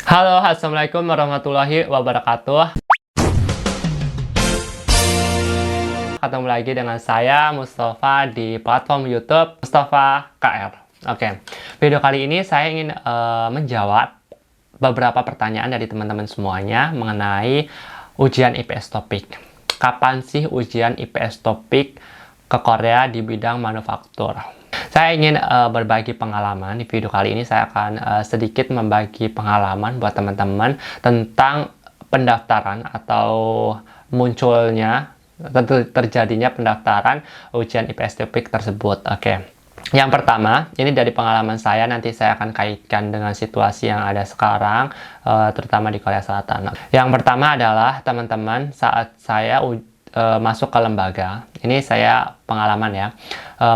Halo, assalamualaikum warahmatullahi wabarakatuh. Ketemu lagi dengan saya Mustafa di platform YouTube Mustafa KR. Oke, video kali ini saya ingin menjawab beberapa pertanyaan dari teman-teman semuanya mengenai ujian IPS topik. Kapan sih ujian IPS topik ke Korea di bidang manufaktur? Saya ingin berbagi pengalaman. Di video kali ini saya akan sedikit membagi pengalaman buat teman-teman tentang pendaftaran atau munculnya terjadinya pendaftaran ujian IPS topik tersebut. Oke. Yang pertama, ini dari pengalaman saya, nanti saya akan kaitkan dengan situasi yang ada sekarang, terutama di Korea Selatan. Yang pertama adalah teman-teman saat saya masuk ke lembaga, ini saya pengalaman ya,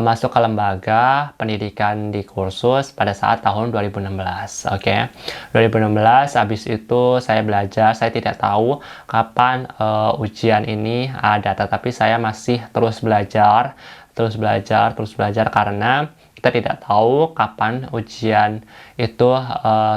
masuk ke lembaga pendidikan di kursus pada saat tahun 2016. Oke, 2016, habis itu saya belajar, saya tidak tahu kapan ujian ini ada, tetapi saya masih terus belajar karena kita tidak tahu kapan ujian itu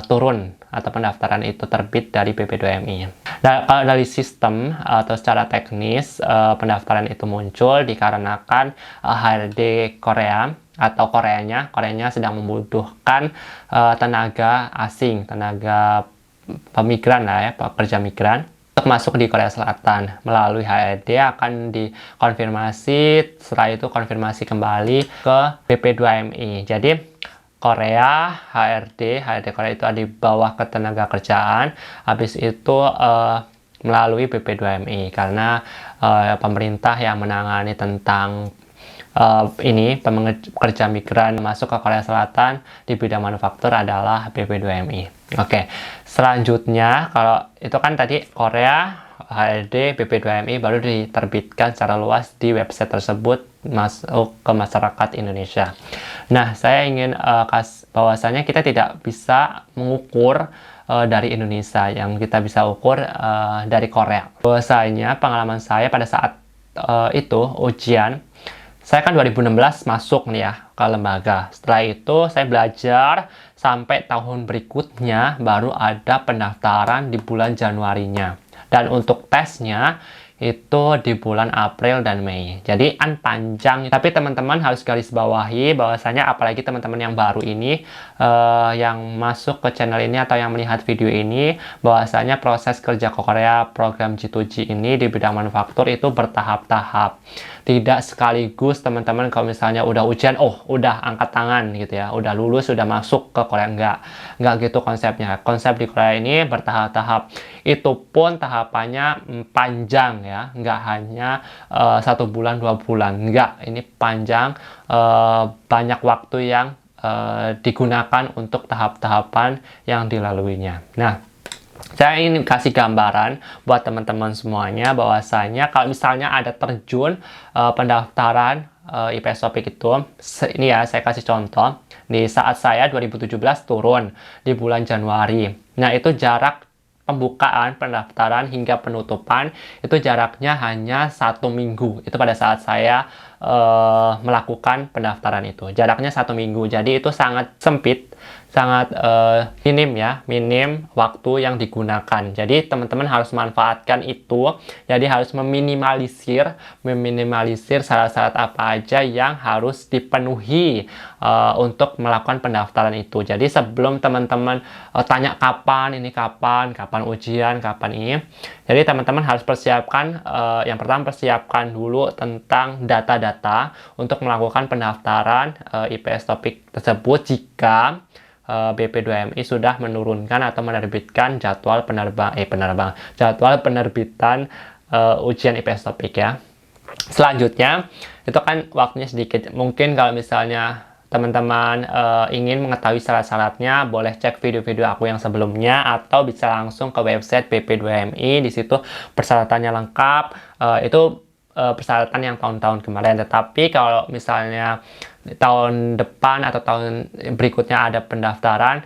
turun atau pendaftaran itu terbit dari PP2MI. Nah, kalau dari sistem atau secara teknis pendaftaran itu muncul dikarenakan HRD Korea atau Koreanya sedang membutuhkan tenaga asing, tenaga pemigran lah ya, pekerja migran untuk masuk di Korea Selatan. Melalui HRD akan dikonfirmasi, setelah itu konfirmasi kembali ke PP2MI. Jadi Korea, HRD Korea itu ada di bawah ketenaga kerjaan, habis itu melalui PP2MI karena pemerintah yang menangani tentang ini pekerja migran masuk ke Korea Selatan di bidang manufaktur adalah PP2MI. Oke, selanjutnya kalau itu kan tadi Korea, HRD, PP2MI baru diterbitkan secara luas di website tersebut masuk ke masyarakat Indonesia. Nah, saya ingin bahwasanya kita tidak bisa mengukur dari Indonesia, yang kita bisa ukur dari Korea. Bahwasanya pengalaman saya pada saat itu ujian, saya kan 2016 masuk nih ya ke lembaga. Setelah itu saya belajar sampai tahun berikutnya baru ada pendaftaran di bulan Januarinya. Dan untuk tesnya itu di bulan April dan Mei. Jadi panjang. Tapi teman-teman harus garis bawahi bahwasanya apalagi teman-teman yang baru ini yang masuk ke channel ini atau yang melihat video ini, bahwasanya proses kerja ke Korea program G2G ini di bidang manufaktur itu bertahap-tahap. Tidak sekaligus teman-teman kalau misalnya udah ujian, udah angkat tangan gitu ya, udah lulus, udah masuk ke Korea. Enggak gitu konsepnya. Konsep di Korea ini bertahap-tahap. Itu pun tahapannya panjang ya, nggak hanya 1 bulan 2 bulan, nggak, ini panjang, banyak waktu yang digunakan untuk tahap-tahapan yang dilaluinya. Nah, saya ingin kasih gambaran buat teman-teman semuanya bahwasanya kalau misalnya ada terjun pendaftaran IPS topik itu, ini ya saya kasih contoh, di saat saya 2017 turun di bulan Januari. Nah, itu jarak pembukaan pendaftaran hingga penutupan itu jaraknya hanya 1 minggu. Itu pada saat saya melakukan pendaftaran itu jaraknya 1 minggu, jadi itu sangat sempit, sangat minim waktu yang digunakan. Jadi teman-teman harus manfaatkan itu, jadi harus meminimalisir syarat-syarat apa aja yang harus dipenuhi untuk melakukan pendaftaran itu. Jadi sebelum teman-teman tanya kapan ujian, kapan ini, jadi teman-teman harus persiapkan, yang pertama persiapkan dulu tentang data-data untuk melakukan pendaftaran IPS topik tersebut jika BP2MI sudah menurunkan atau menerbitkan jadwal jadwal penerbitan ujian IPS topik ya. Selanjutnya itu kan waktunya sedikit. Mungkin kalau misalnya teman-teman ingin mengetahui syarat-syaratnya, boleh cek video-video aku yang sebelumnya atau bisa langsung ke website BP2MI. Di situ persyaratannya lengkap. Itu persyaratan yang tahun-tahun kemarin. Tetapi kalau misalnya tahun depan atau tahun berikutnya ada pendaftaran,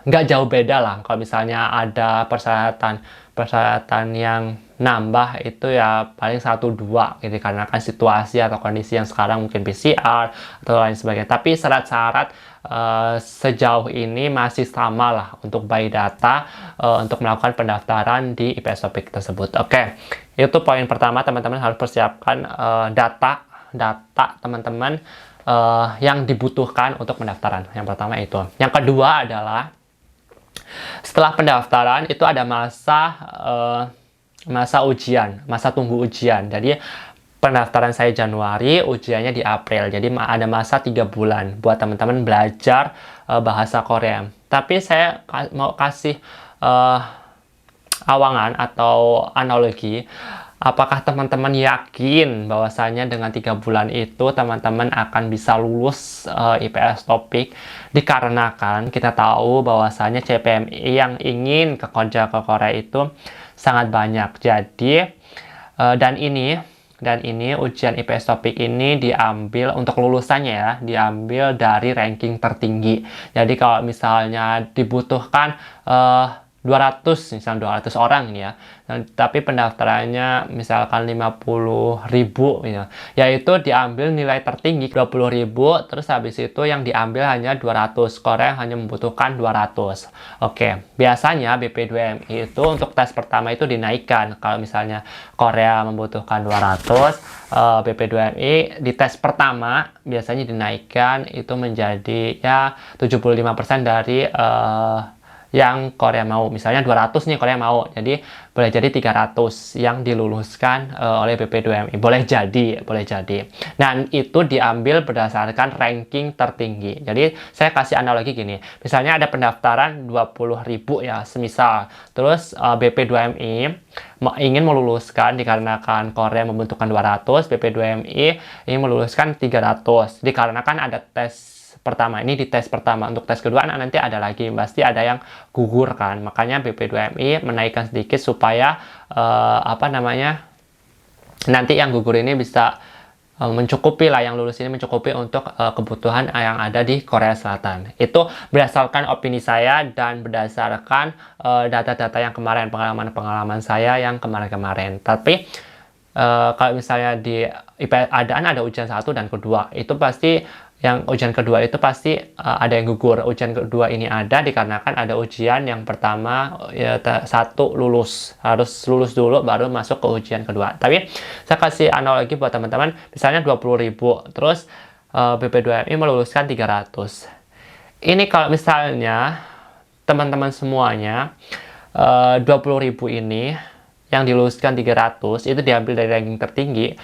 nggak jauh beda lah. Kalau misalnya ada persyaratan yang nambah itu ya paling 1-2 gitu, karena kan situasi atau kondisi yang sekarang mungkin PCR atau lain sebagainya. Tapi syarat-syarat sejauh ini masih sama lah untuk by data untuk melakukan pendaftaran di IPS Topik tersebut. Oke, itu poin pertama, teman-teman harus persiapkan data teman-teman yang dibutuhkan untuk pendaftaran. Yang pertama itu. Yang kedua adalah setelah pendaftaran itu ada masa ujian, masa tunggu ujian. Jadi pendaftaran saya Januari, ujiannya di April. Jadi ada masa 3 bulan buat teman-teman belajar bahasa Korea. Tapi saya mau kasih awangan atau analogi. Apakah teman-teman yakin bahwasanya dengan 3 bulan itu teman-teman akan bisa lulus IPS Topik? Dikarenakan kita tahu bahwasanya CPMI yang ingin kerja ke Korea itu sangat banyak. Jadi dan ini ujian IPS Topik ini diambil untuk lulusannya ya, diambil dari ranking tertinggi. Jadi kalau misalnya dibutuhkan 200 orang ini ya, tapi pendaftarannya misalkan 50.000 ya, yaitu diambil nilai tertinggi 20.000, terus habis itu yang diambil hanya 200, Korea hanya membutuhkan 200. Oke, biasanya BP2MI itu untuk tes pertama itu dinaikkan. Kalau misalnya Korea membutuhkan 200, BP2MI di tes pertama biasanya dinaikkan itu menjadi ya 75% dari yang Korea mau. Misalnya 200 nih Korea mau, jadi boleh jadi 300 yang diluluskan oleh BP2MI. Boleh jadi. Nah, itu diambil berdasarkan ranking tertinggi. Jadi saya kasih analogi gini, misalnya ada pendaftaran 20.000 ya, semisal. Terus BP2MI ingin meluluskan, dikarenakan Korea membutuhkan 200, BP2MI ingin meluluskan 300, dikarenakan ada tes pertama. Ini di tes pertama. Untuk tes kedua nanti ada lagi, pasti ada yang gugur kan. Makanya BP2MI menaikkan sedikit supaya nanti yang gugur ini bisa mencukupi lah, yang lulus ini mencukupi untuk kebutuhan yang ada di Korea Selatan. Itu berdasarkan opini saya dan berdasarkan data-data yang kemarin, pengalaman saya yang kemarin-kemarin. Tapi kalau misalnya di ada ujian 1 dan kedua, itu pasti yang ujian kedua itu pasti ada yang gugur. Ujian kedua ini ada dikarenakan ada ujian yang pertama ya, 1 lulus, harus lulus dulu baru masuk ke ujian kedua. Tapi saya kasih analogi buat teman-teman, misalnya 20.000, terus BP2MI meluluskan 300. Ini kalau misalnya teman-teman semuanya 20.000 ini yang diluluskan 300 itu diambil dari ranking tertinggi.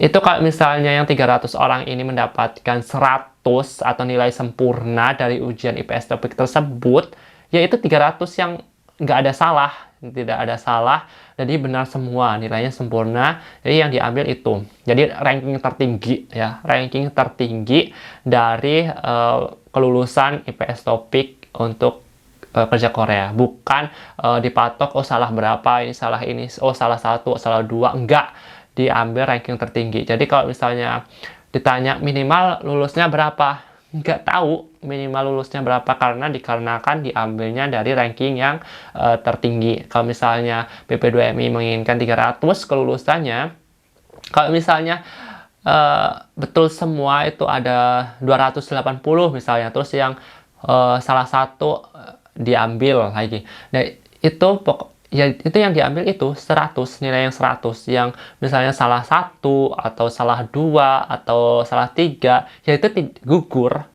Itu kalau misalnya yang 300 orang ini mendapatkan 100 atau nilai sempurna dari ujian IPS Topik tersebut, yaitu 300 yang nggak ada salah, tidak ada salah, jadi benar semua, nilainya sempurna, jadi yang diambil itu. Jadi ranking tertinggi ya, ranking tertinggi dari kelulusan IPS Topik untuk kerja Korea, bukan dipatok salah berapa, ini salah 1, salah 2, enggak, diambil ranking tertinggi. Jadi kalau misalnya ditanya minimal lulusnya berapa, nggak tahu minimal lulusnya berapa, dikarenakan diambilnya dari ranking yang tertinggi. Kalau misalnya BP2MI menginginkan 300 kelulusannya, kalau misalnya betul semua itu ada 280 misalnya, terus yang salah satu diambil lagi. Nah, itu itu yang diambil itu 100, nilai yang 100, yang misalnya salah 1 atau salah 2 atau salah 3, ya itu gugur.